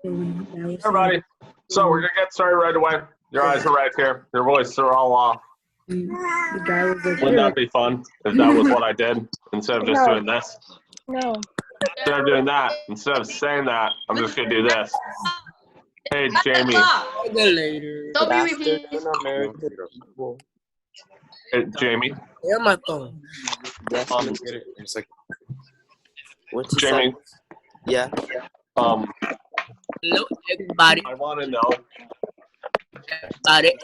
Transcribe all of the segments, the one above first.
Everybody, so we're gonna get started right away. Your eyes are right here. Your voices are all off. Wouldn't that be fun if that was what I did instead of just doing this? No. Instead of doing that, instead of saying that, I'm just gonna do this. Hey, Jamie. Don't be repeating. Hey, Jamie. Yeah, my phone. Yes, what's the Jamie. Yeah. Hello, everybody. I want to know. Everybody.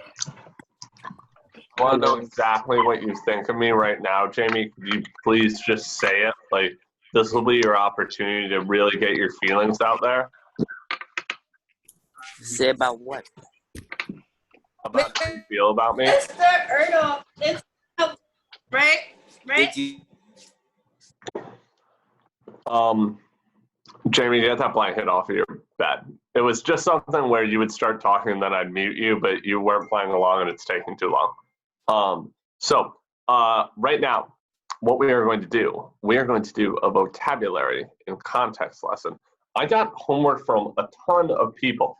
I want to know exactly what you think of me right now, Jamie. Could you please just say it? Like, this will be your opportunity to really get your feelings out there. Say about what? About how you feel about me. Mr. Erdo, it's right? Did you? Jamie, get that blanket off of your bed. It was just something where you would start talking and then I'd mute you, but you weren't playing along and it's taking too long. Right now, what we are going to do, we are going to do a vocabulary and context lesson. I got homework from a ton of people.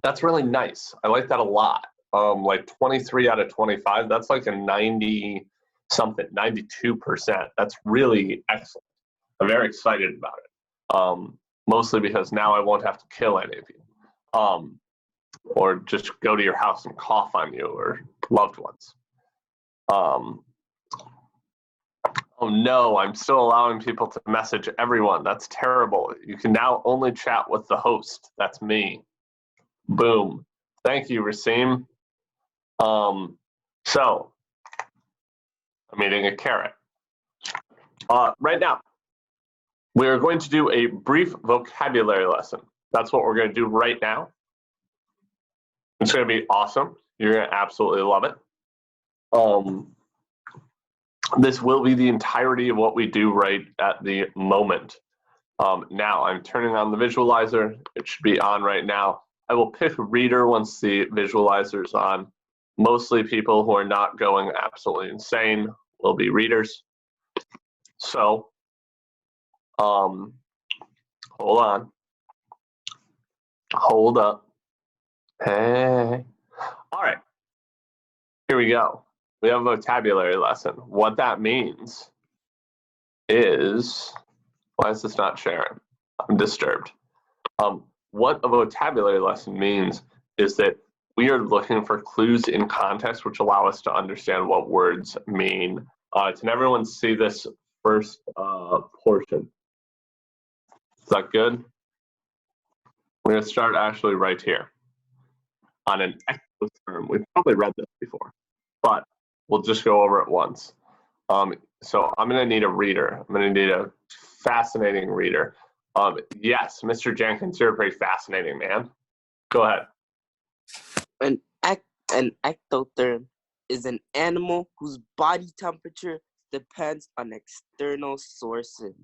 That's really nice. I like that a lot. Like 23 out of 25, that's like a 90 something, 92%. That's really excellent. I'm very excited about it. Mostly because now I won't have to kill any of you. Or just go to your house and cough on you or loved ones. Oh no, I'm still allowing people to message everyone. That's terrible. You can now only chat with the host. That's me. Boom. Thank you, Rasim. So, I'm eating a carrot. Right now, we're going to do a brief vocabulary lesson. That's what we're going to do right now. It's going to be awesome. You're going to absolutely love it. This will be the entirety of what we do right at the moment. Now, I'm turning on the visualizer. It should be on right now. I will pick a reader once the visualizer is on. Mostly people who are not going absolutely insane will be readers. So, hold on. Hold up. Hey. All right. Here we go. We have a vocabulary lesson. What that means is, why is this not sharing? I'm disturbed. What a vocabulary lesson means is that we are looking for clues in context which allow us to understand what words mean. Can everyone see this first portion? Is that good? We're going to start actually right here on an ectotherm. We've probably read this before, but we'll just go over it once. So I'm going to need a reader. I'm going to need a fascinating reader. Yes, Mr. Jenkins, you're a pretty fascinating man. Go ahead. An ectotherm is an animal whose body temperature depends on external sources,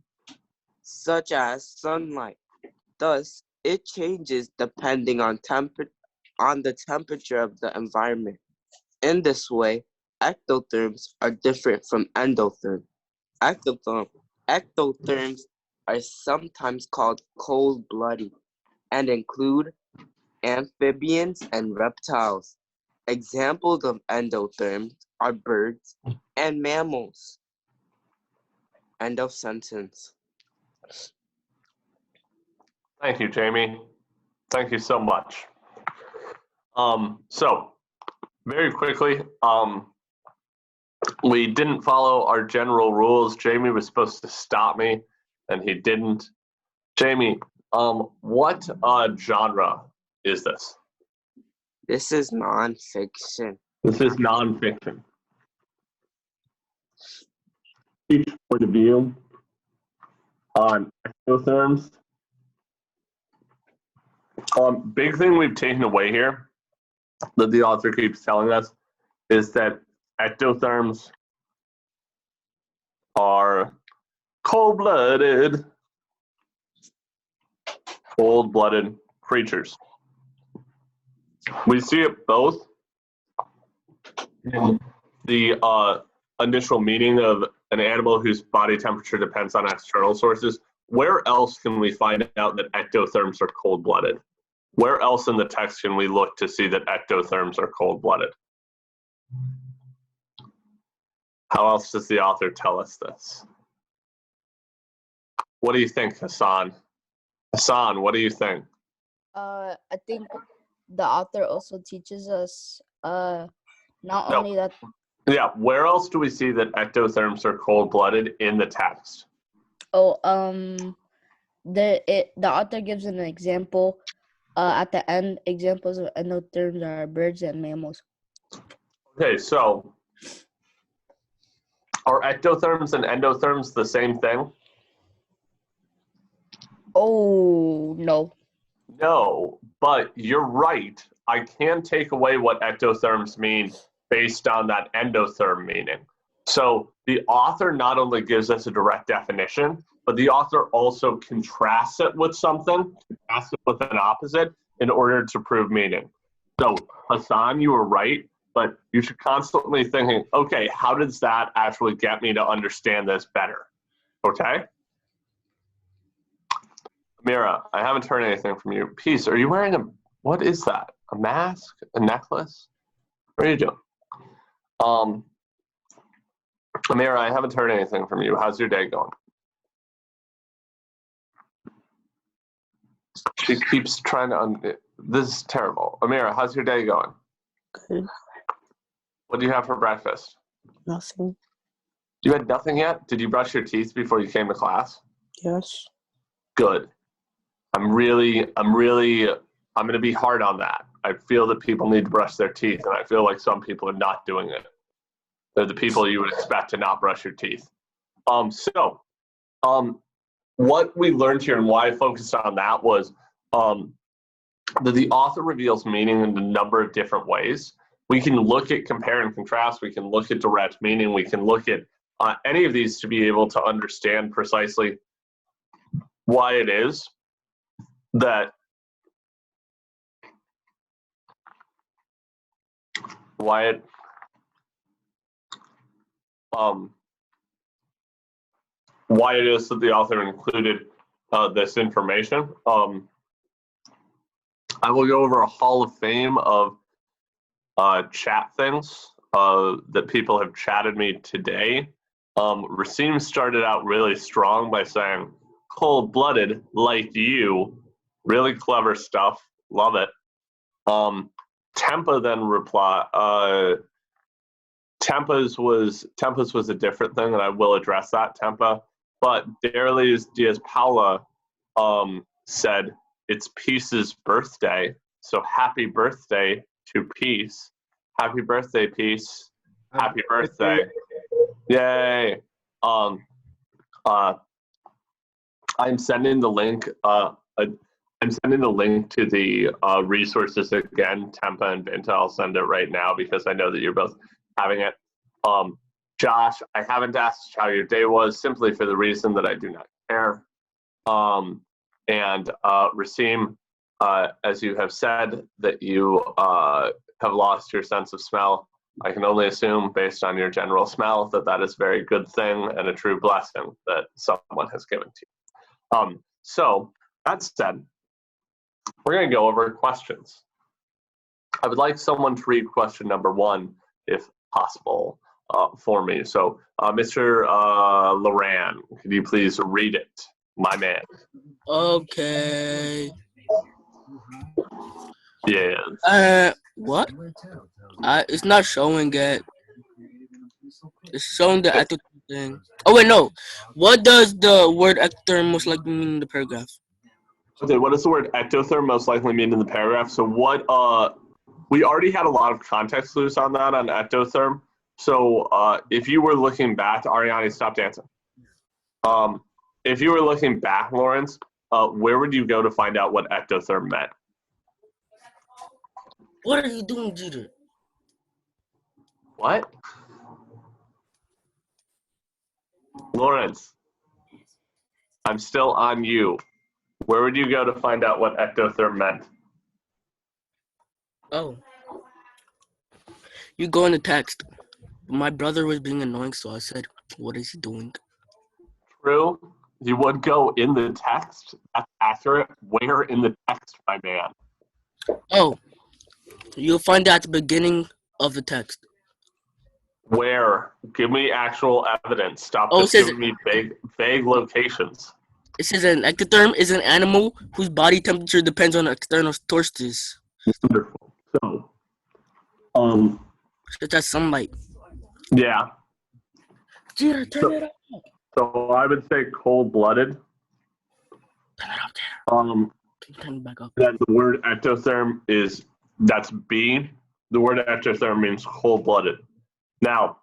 such as sunlight. Thus, it changes depending on the temperature of the environment. In this way, ectotherms are different from endotherms. Ectotherms are sometimes called cold-blooded and include amphibians and reptiles. Examples of endotherms are birds and mammals. End of sentence. Thank you, Jamie. Thank you so much. So, very quickly, we didn't follow our general rules. Jamie was supposed to stop me, and he didn't. Jamie, what genre is this? This is nonfiction. This is nonfiction. Each point of view on ectotherms. Big thing we've taken away here that the author keeps telling us is that ectotherms are cold-blooded creatures. We see it both in the initial meaning of an animal whose body temperature depends on external sources. where else can we find out that ectotherms are cold-blooded? Where else in the text can we look to see that ectotherms are cold-blooded? How else does the author tell us this? What do you think, Hassan? Hassan, what do you think? I think the author also teaches us not only that. Yeah, where else do we see that ectotherms are cold-blooded in the text? The author gives an example at the end. Examples of endotherms are birds and mammals. Okay, so are ectotherms and endotherms the same thing? Oh, no. No, but you're right. I can take away what ectotherms mean based on that endotherm meaning. So the author not only gives us a direct definition, but the author also contrasts it with something, contrasts it with an opposite in order to prove meaning. So Hassan, you were right, but you should constantly thinking, okay, how does that actually get me to understand this better? Okay? Mira, I haven't heard anything from you. Peace, are you wearing what is that? A mask? A necklace? What are you doing? Amira, I haven't heard anything from you. How's your day going? She keeps trying to. This is terrible. Amira, how's your day going? Good. What do you have for breakfast? Nothing. You had nothing yet? Did you brush your teeth before you came to class? Yes. Good. I'm going to be hard on that. I feel that people need to brush their teeth, and I feel like some people are not doing it. They're the people you would expect to not brush your teeth. What we learned here and why I focused on that was that the author reveals meaning in a number of different ways. We can look at compare and contrast. We can look at direct meaning. We can look at any of these to be able to understand precisely why it is that why it is that the author included this information. I will go over a hall of fame of chat things that people have chatted me today. Racine started out really strong by saying, cold-blooded like you, really clever stuff, love it. Tempa then replied, Tempa's was a different thing, and I will address that, Tempa. But Darlies Diaz Paula said, it's Peace's birthday, so happy birthday to Peace. Happy birthday, Peace. Happy birthday. Yay. I'm sending the link. I'm sending the link to the resources again, Tempa and Vinta. I'll send it right now because I know that you're both having it. Josh, I haven't asked how your day was simply for the reason that I do not care. And Rasim, as you have said that you have lost your sense of smell, I can only assume based on your general smell that that is a very good thing and a true blessing that someone has given to you. So that said, we're going to go over questions. I would like someone to read question number 1, if possible, for me. So, Mr. Loran, could you please read it, my man? Okay. Yes. What? It's not showing yet. It's showing the active thing. Oh wait, no. What does the word ectotherm most likely mean in the paragraph? Okay, what does the word ectotherm most likely mean in the paragraph? So what, we already had a lot of context clues on that on ectotherm. So if you were looking back, Ariane, stop dancing. If you were looking back, Lawrence, where would you go to find out what ectotherm meant? What are you doing, Jeter? What? Lawrence, I'm still on you. Where would you go to find out what ectotherm meant? Oh. You go in the text. My brother was being annoying, so I said, what is he doing? True. You would go in the text. That's accurate. Where in the text, my man? Oh, you'll find that at the beginning of the text. Where? Give me actual evidence. Stop Oh, it just says giving me vague locations. it says an ectotherm is an animal whose body temperature depends on external sources, Wonderful. So, such as sunlight. yeah. Jeter, turn it up. So I would say cold-blooded. Turn it up there. Turn it back up. That the word ectotherm that's B. The word ectotherm means cold-blooded. Now,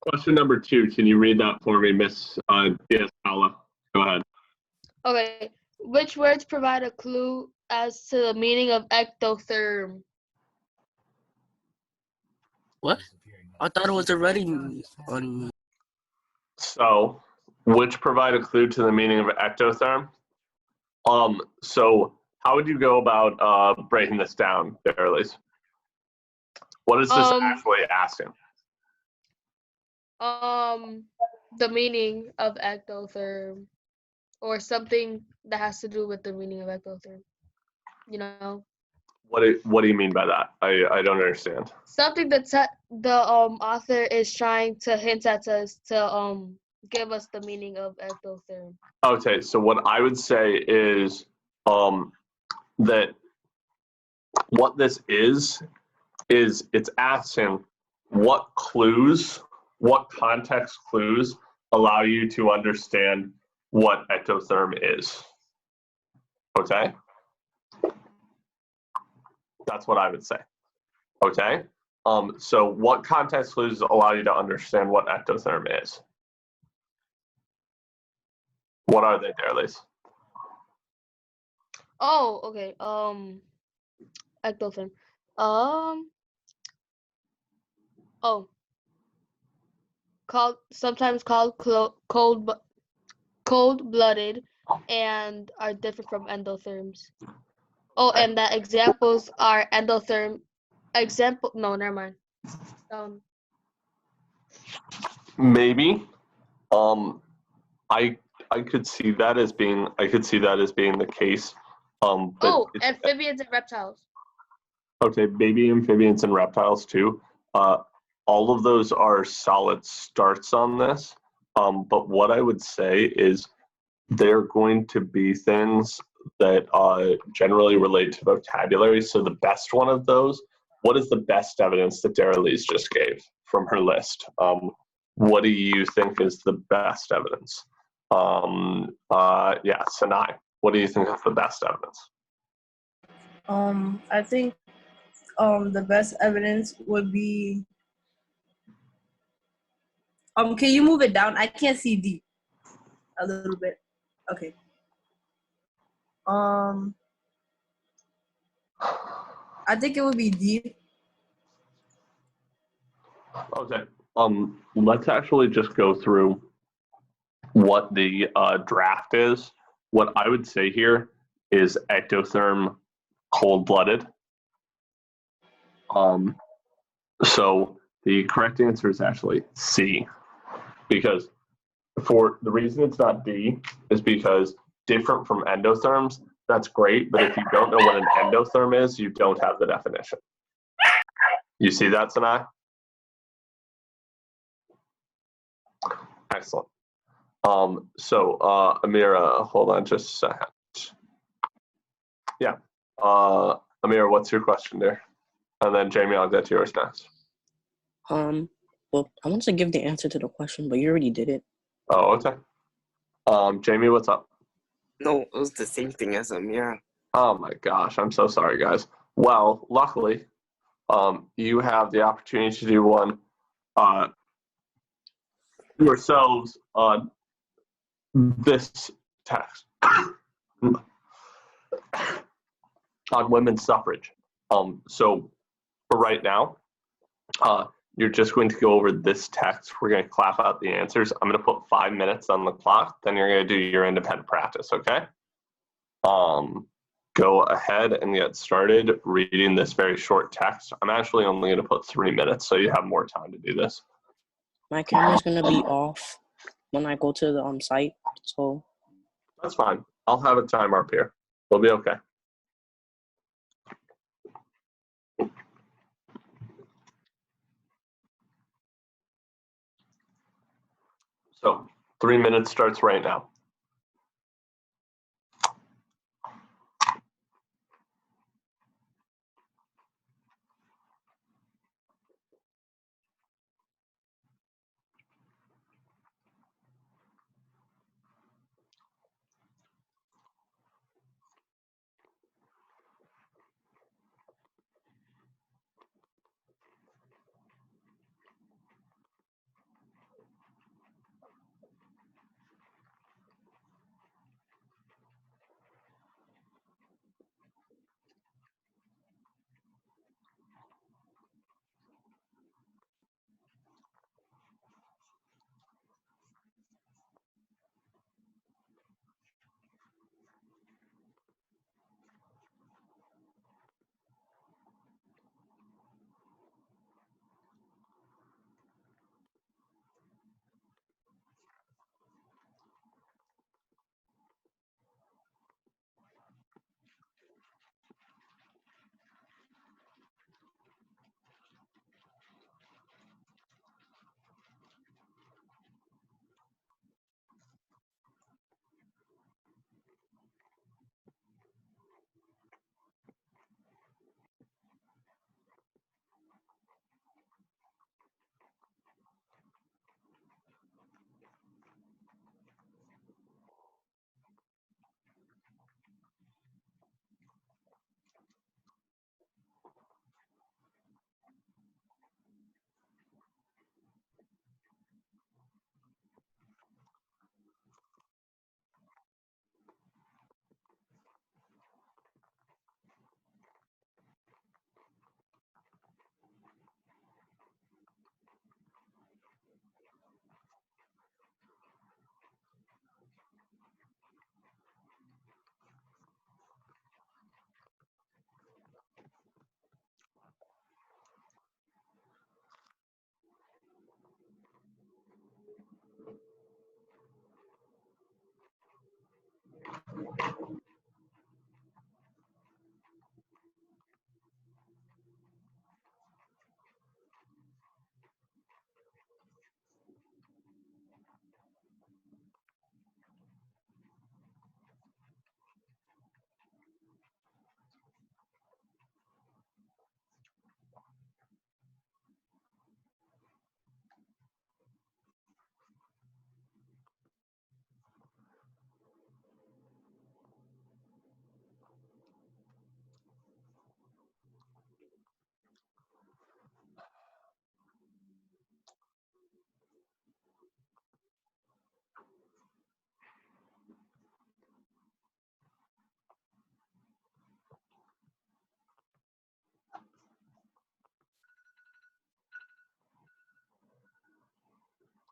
question number 2. Can you read that for me, Miss Diaz Paula? Go ahead. Okay. Which words provide a clue as to the meaning of ectotherm? What? I thought it was already on. So, which provide a clue to the meaning of ectotherm? So how would you go about breaking this down, Darlise? What is this actually asking? The meaning of ectotherm, or something that has to do with the meaning of ectotherm. You know, What do you mean by that? I don't understand. something that the author is trying to hint at us to give us the meaning of ectotherm. Okay, so what I would say is that what this is it's asking what clues, what context clues allow you to understand what ectotherm is. Okay? That's what I would say. Okay? So what context clues allow you to understand what ectotherm is? What are they, Darlise? Oh, okay. Ectotherm. Oh, sometimes called cold-blooded, and are different from endotherms. Oh, and the examples are endotherm. No, never mind. Maybe. I could see that as being the case. But amphibians and reptiles. Okay, baby amphibians and reptiles too. All of those are solid starts on this. But what I would say is they're going to be things that generally relate to vocabulary. So the best one of those, what is the best evidence that Darylise just gave from her list? What do you think is the best evidence? Sanai, what do you think is the best evidence? I think the best evidence would be can you move it down? I can't see D a little bit. Okay. I think it would be D. Okay. Let's actually just go through what the draft is. What I would say here is ectotherm cold-blooded. So the correct answer is actually C, because for the reason it's not D is because different from endotherms, that's great, but if you don't know what an endotherm is, you don't have the definition. You see that, Sanai? Excellent. Amira, hold on just a second. Yeah. Amira, what's your question there? And then Jamie, I'll get to yours next. Well, I wanted to give the answer to the question, but you already did it. Oh, okay. Jamie, what's up? No, it was the same thing as Amira. Oh my gosh, I'm so sorry, guys. Well, luckily, you have the opportunity to do one yourselves on this text on women's suffrage. So for right now, you're just going to go over this text. We're going to clap out the answers. I'm going to put 5 minutes on the clock. Then you're going to do your independent practice, okay? Go ahead and get started reading this very short text. I'm actually only going to put 3 minutes, so you have more time to do this. My camera's gonna be off when I go to the site, so That's fine. I'll have a timer up here. We'll be okay. So 3 minutes starts right now.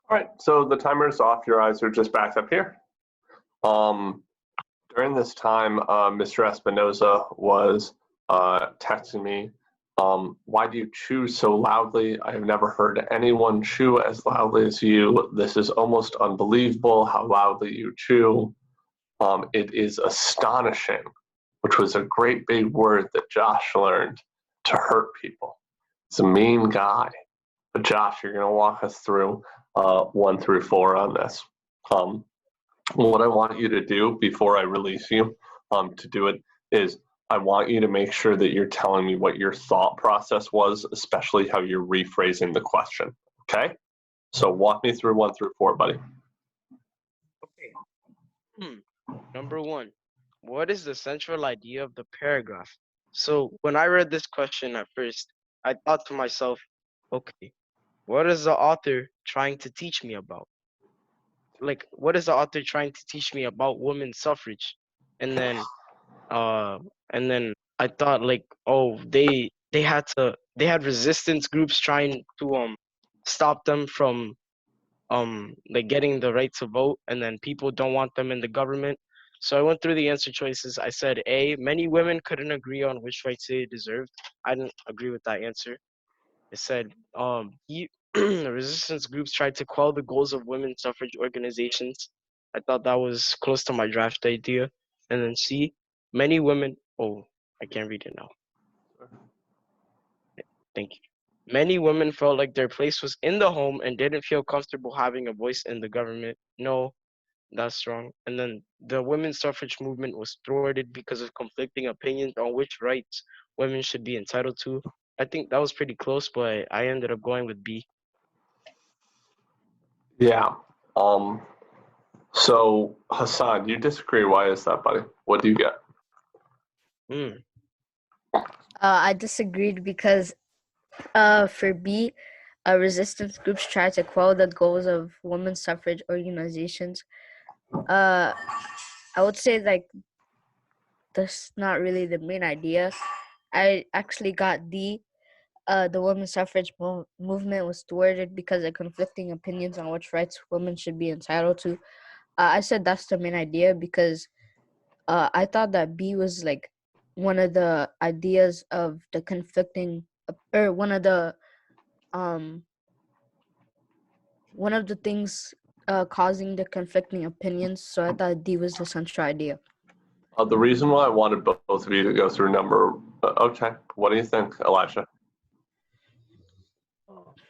All right, so the timer's off. Your eyes are just back up here. During this time, Mr. Espinoza was texting me, why do you chew so loudly? I have never heard anyone chew as loudly as you. This is almost unbelievable how loudly you chew. It is astonishing, which was a great big word that Josh learned to hurt people. He's a mean guy. But Josh, you're going to walk us through 1 through 4 on this. What I want you to do before I release you to do it is I want you to make sure that you're telling me what your thought process was, especially how you're rephrasing the question. Okay? So walk me through 1 through 4, buddy. Okay. Number 1. What is the central idea of the paragraph? So when I read this question at first, I thought to myself, okay, what is the author trying to teach me about? Like, what is the author trying to teach me about women's suffrage? And then I thought, like, oh, they had resistance groups trying to stop them from like getting the right to vote, and then people don't want them in the government. So I went through the answer choices. I said A, many women couldn't agree on which rights they deserved. I didn't agree with that answer. I said resistance groups tried to quell the goals of women's suffrage organizations. I thought that was close to my draft idea. And then C, many women. Oh, I can't read it now. Thank you. Many women felt like their place was in the home and didn't feel comfortable having a voice in the government. No, that's wrong. And then the women's suffrage movement was thwarted because of conflicting opinions on which rights women should be entitled to. I think that was pretty close, but I ended up going with B. Yeah. So Hassan, you disagree. Why is that, buddy? What do you get? I disagreed because for B, resistance groups try to quell the goals of women's suffrage organizations. I would say like that's not really the main idea. I actually got D. The women's suffrage movement was thwarted because of conflicting opinions on which rights women should be entitled to. I said that's the main idea because I thought that B was like one of the ideas of the conflicting, or one of the things causing the conflicting opinions. So I thought D was the central idea. The reason why I wanted both of you to go through number. Okay, what do you think, Elijah?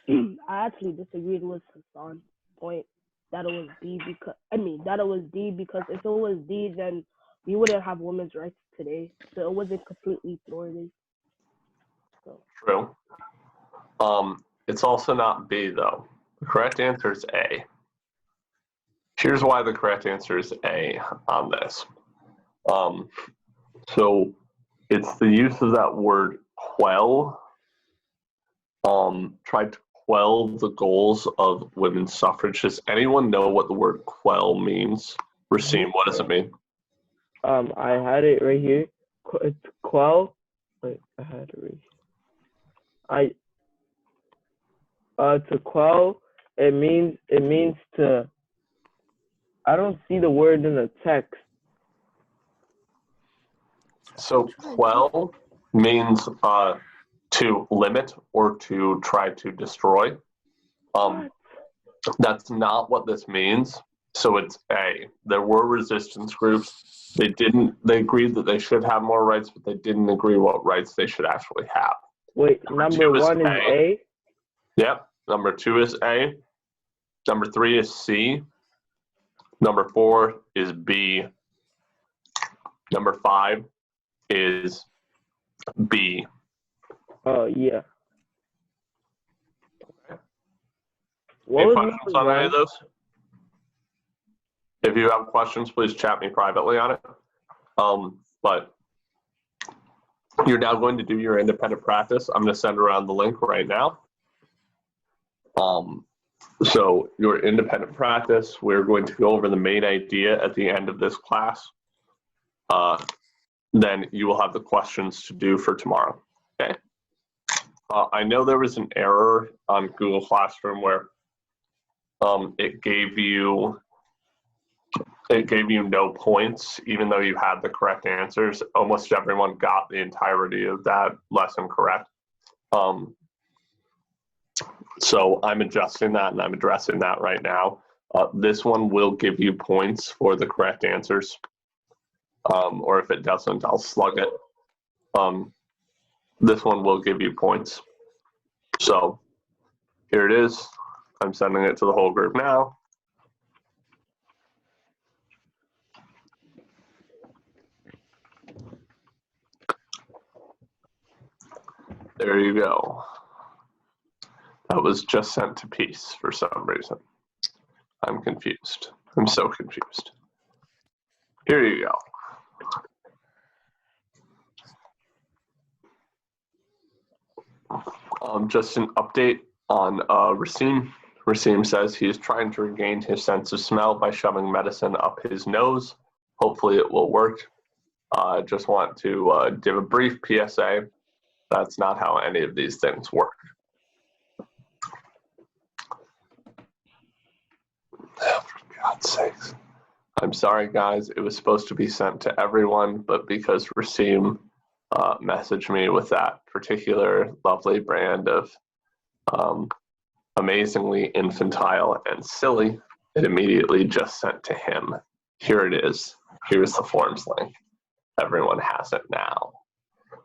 I actually disagreed with Hassan's point that it was D because if it was D, then we wouldn't have women's rights today. So it wasn't completely thwarted. So. True. It's also not B though. The correct answer is A. Here's why the correct answer is A on this. So it's the use of that word quell. Tried to quell the goals of women's suffrage. Does anyone know what the word quell means? Rasim, what does it mean? I had it right here. It's quell. Wait, I had it right here. To quell, it means to. I don't see the word in the text. So quell means to limit or to try to destroy. That's not what this means. So it's A. There were resistance groups. They agreed that they should have more rights, but they didn't agree what rights they should actually have. Wait, number one is A? Yep. Number 2 is A. Number 3 is C. Number 4 is B. Number 5 is B. Oh, yeah. Any questions on any of those? If you have questions, please chat me privately on it. But you're now going to do your independent practice. I'm going to send around the link right now. So your independent practice, we're going to go over the main idea at the end of this class. Then you will have the questions to do for tomorrow. Okay. I know there was an error on Google Classroom where it gave you no points, even though you had the correct answers. Almost everyone got the entirety of that lesson correct. So I'm adjusting that and I'm addressing that right now. This one will give you points for the correct answers. Or if it doesn't, I'll slug it. This one will give you points. So here it is. I'm sending it to the whole group now. There you go. That was just sent to Peace for some reason. I'm confused. I'm so confused. Here you go. Just an update on Rasim. Rasim says he is trying to regain his sense of smell by shoving medicine up his nose. Hopefully it will work. Just want to give a brief PSA. That's not how any of these things work. For God's sakes. I'm sorry, guys. It was supposed to be sent to everyone, but because Rasim messaged me with that particular lovely brand of amazingly infantile and silly, it immediately just sent to him, here it is. Here's the forms link. Everyone has it now.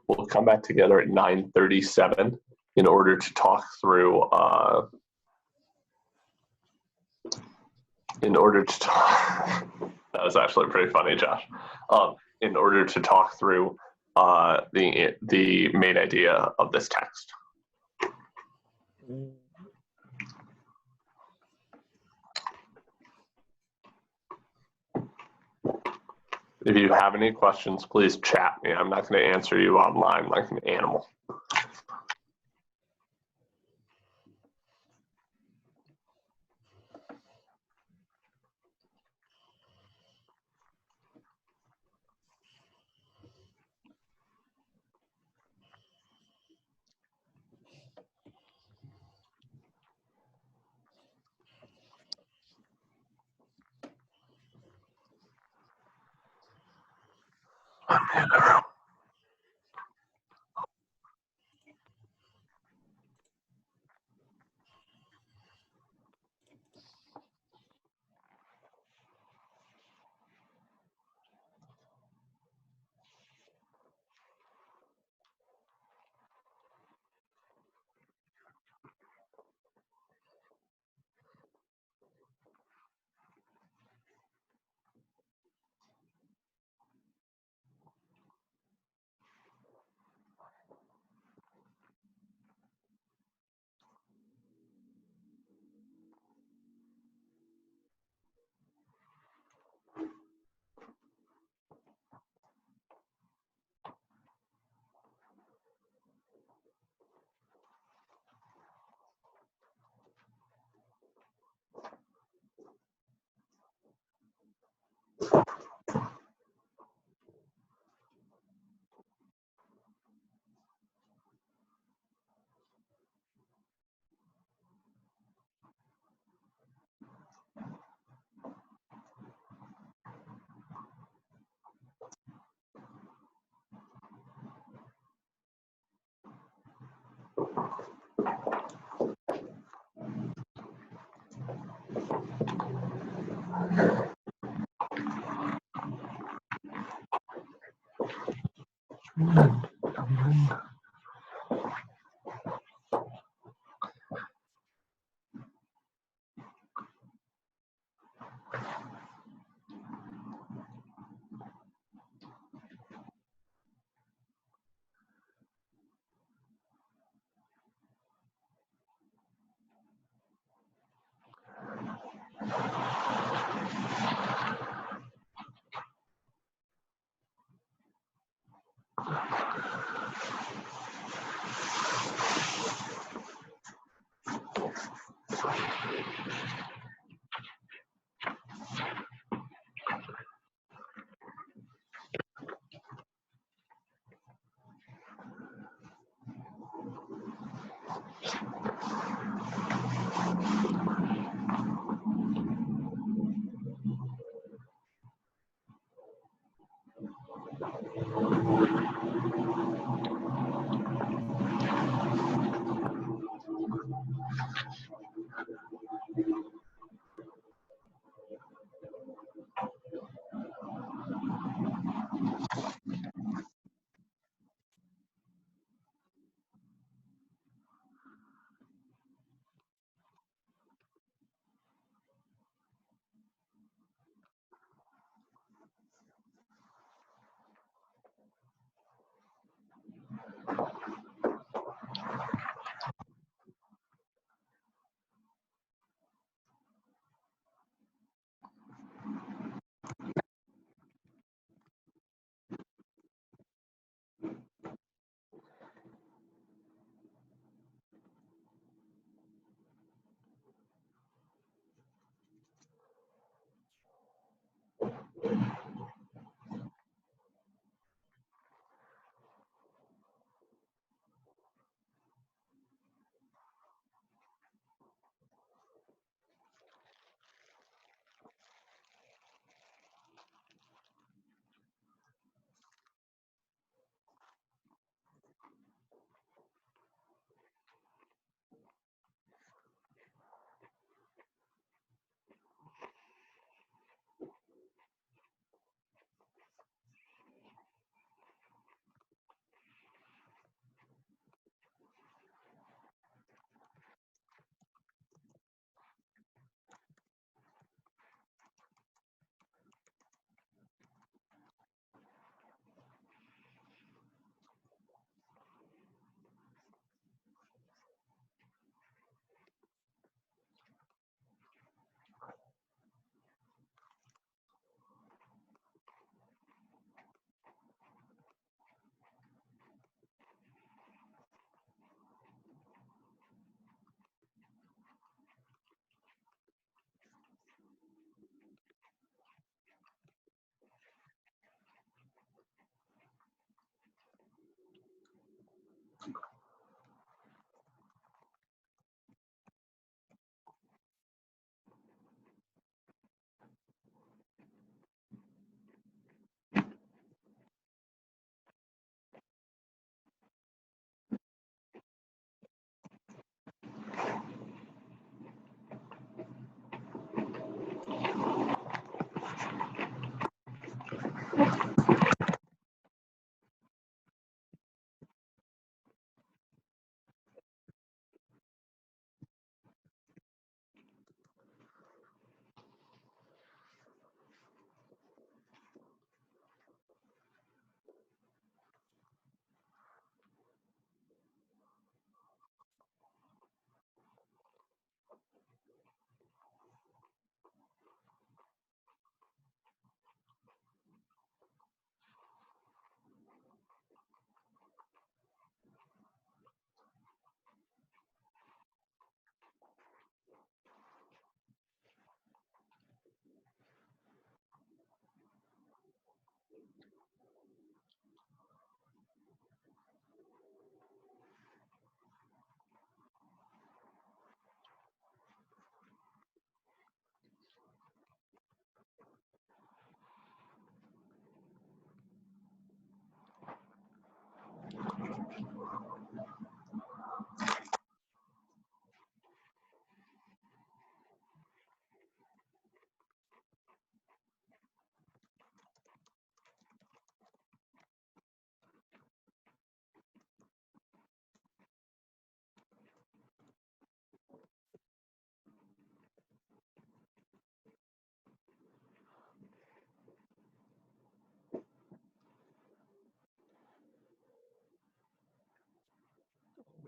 We'll come back together at 9:37 in order to talk through that was actually pretty funny, Josh. In order to talk through the main idea of this text. If you have any questions, please chat me. I'm not going to answer you online like an animal.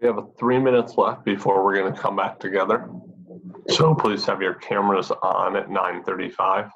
We have 3 minutes left before we're going to come back together. So please have your cameras on at 9:35.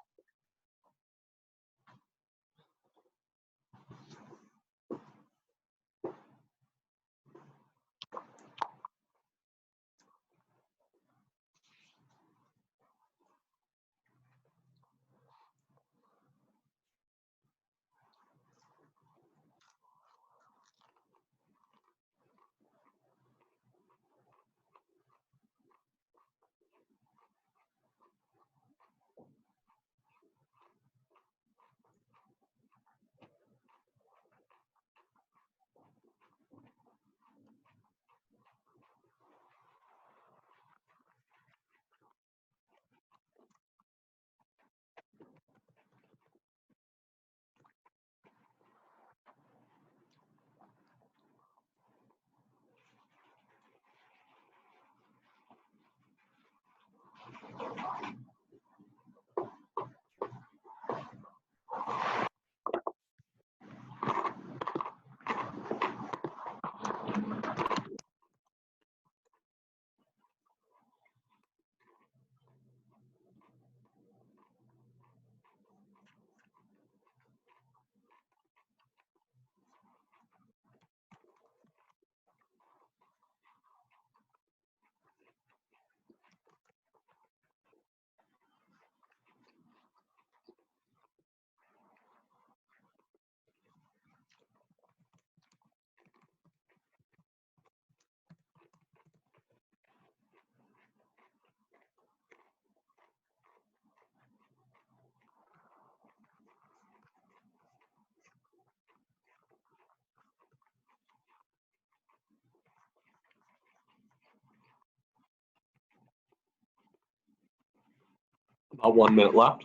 About 1 minute left.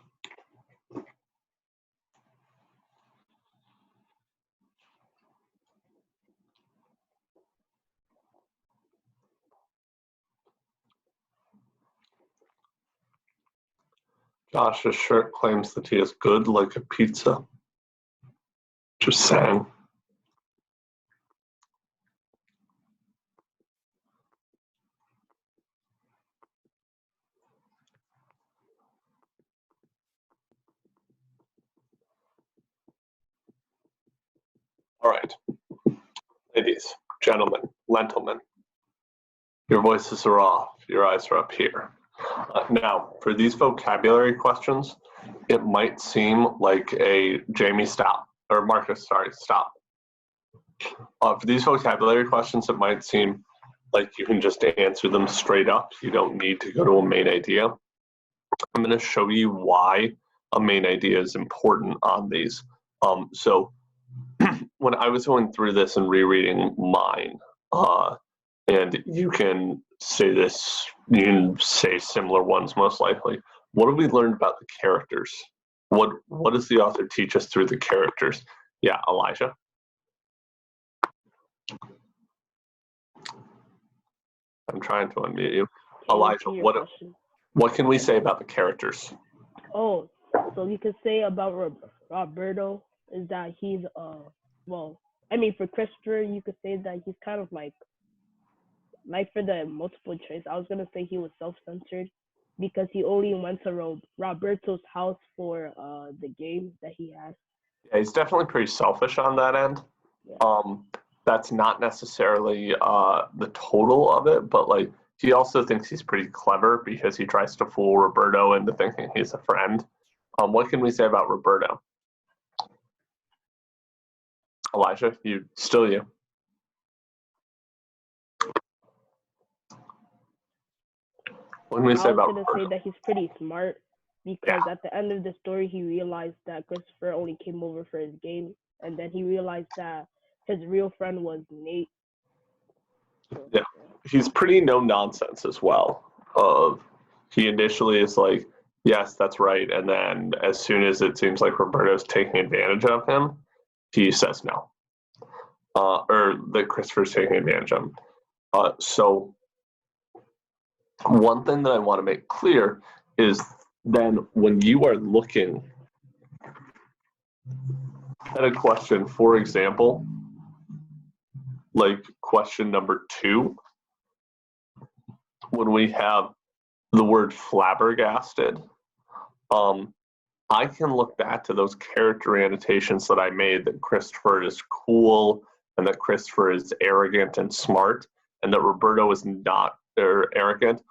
Josh's shirt claims that he is good like a pizza. Just saying. All right, ladies, gentlemen, gentlemen, your voices are off, your eyes are up here. Now, for these vocabulary questions, it might seem like a Jamie stop, or Marcus, sorry, stop. For these vocabulary questions, it might seem like you can just answer them straight up. You don't need to go to a main idea. I'm going to show you why a main idea is important on these. So when I was going through this and rereading mine, and you can say this, you can say similar ones most likely. What have we learned about the characters What does the author teach us through the characters? Yeah, Elijah. I'm trying to unmute you. Can you Elijah, repeat your question? what can we say about the characters? Oh, so you could say about Roberto is that he's well, I mean for Christopher you could say that he's kind of like for the multiple choice. I was gonna say he was self-centered because he only went to Roberto's house for the game that he has. Yeah, he's definitely pretty selfish on that end. Yeah. That's not necessarily the total of it, but like he also thinks he's pretty clever because he tries to fool Roberto into thinking he's a friend. What can we say about Roberto? Elijah, you. What can we say about I was gonna Roberto? say that he's pretty smart because at the end of the story he realized that Christopher only came over for his game, and then he realized that his real friend was Nate. So, Yeah, he's pretty no nonsense as well. He initially is like, yes, that's right, and then as soon as it seems like Roberto's taking advantage of him, he says no, or that Christopher's taking advantage of him. So one thing that I want to make clear is then when you are looking at a question, for example, like question number 2, when we have the word flabbergasted, I can look back to those character annotations that I made that Christopher is cool and that Christopher is arrogant and smart and that Roberto is not arrogant,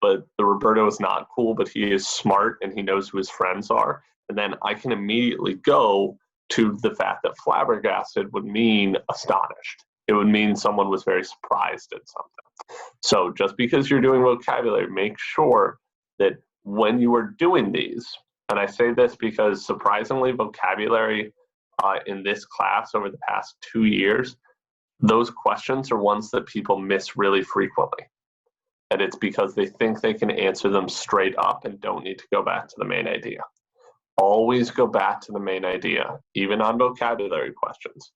but the Roberto is not cool, but he is smart and he knows who his friends are. And then I can immediately go to the fact that flabbergasted would mean astonished. It would mean someone was very surprised at something. So just because you're doing vocabulary, make sure that when you are doing these, and I say this because surprisingly, vocabulary in this class over the past 2 years, those questions are ones that people miss really frequently. And it's because they think they can answer them straight up and don't need to go back to the main idea. Always go back to the main idea, even on vocabulary questions,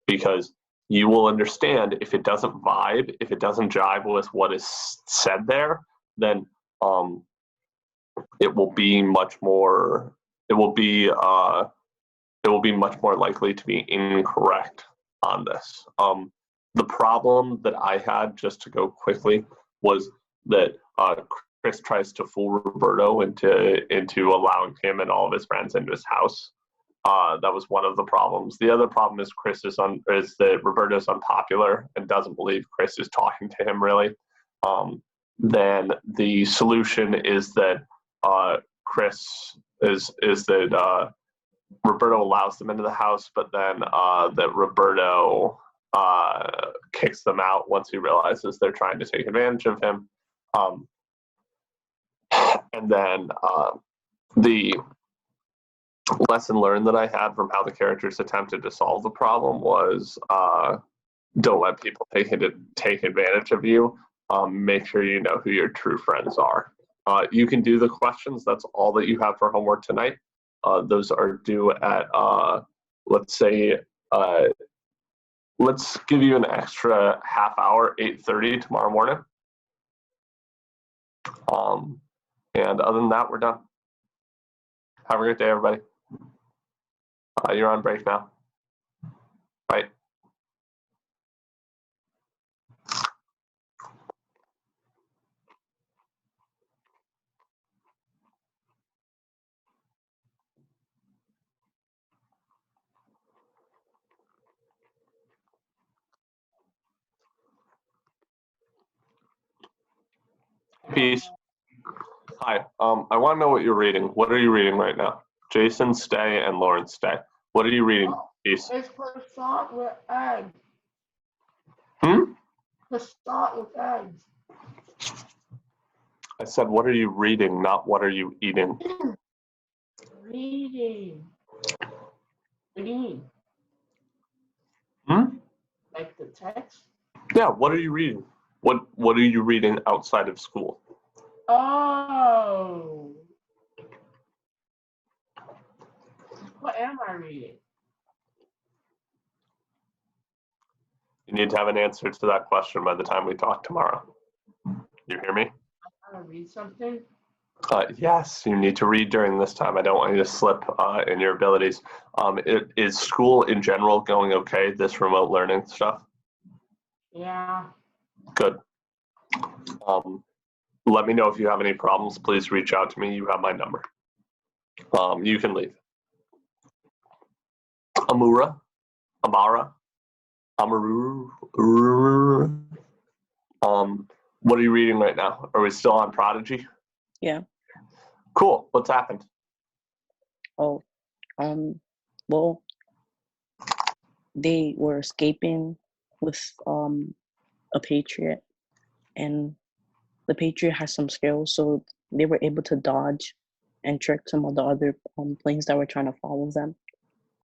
because you will understand if it doesn't vibe, if it doesn't jive with what is said there, then it will be much more likely to be incorrect on this. The problem that I had, just to go quickly, was that Chris tries to fool Roberto into allowing him and all of his friends into his house. That was one of the problems. The other problem is that Roberto's unpopular and doesn't believe Chris is talking to him really. Then the solution is that Roberto allows them into the house, but then that Roberto kicks them out once he realizes they're trying to take advantage of him. And then the lesson learned that I had from how the characters attempted to solve the problem was don't let people take advantage of you. Make sure you know who your true friends are. You can do the questions. That's all that you have for homework tonight. Those are due at, let's say, let's give you an extra half hour, 8:30 tomorrow morning. And other than that, we're done. Have a great day, everybody. You're on break now. Bye. Peace. Hi. I want to know what you're reading. What are you reading right now? Jason, stay, and Lauren, stay. What are you reading? Peace. It's croissant with eggs. Croissant with eggs. I said, what are you reading, not what are you eating? Reading. Reading. Like the text? Yeah, what are you reading? What are you reading outside of school? Oh. What am I reading? You need to have an answer to that question by the time we talk tomorrow. You hear me? I gotta read something. Yes, you need to read during this time. I don't want you to slip in your abilities. Is school in general going okay, this remote learning stuff? Yeah. Good. Let me know if you have any problems. Please reach out to me. You have my number. You can leave. Amara, Amaru. What are you reading right now? Are we still on Prodigy? Yeah. Cool. What's happened? Oh, well, they were escaping with a Patriot, and the Patriot has some skills, so they were able to dodge and trick some of the other planes that were trying to follow them.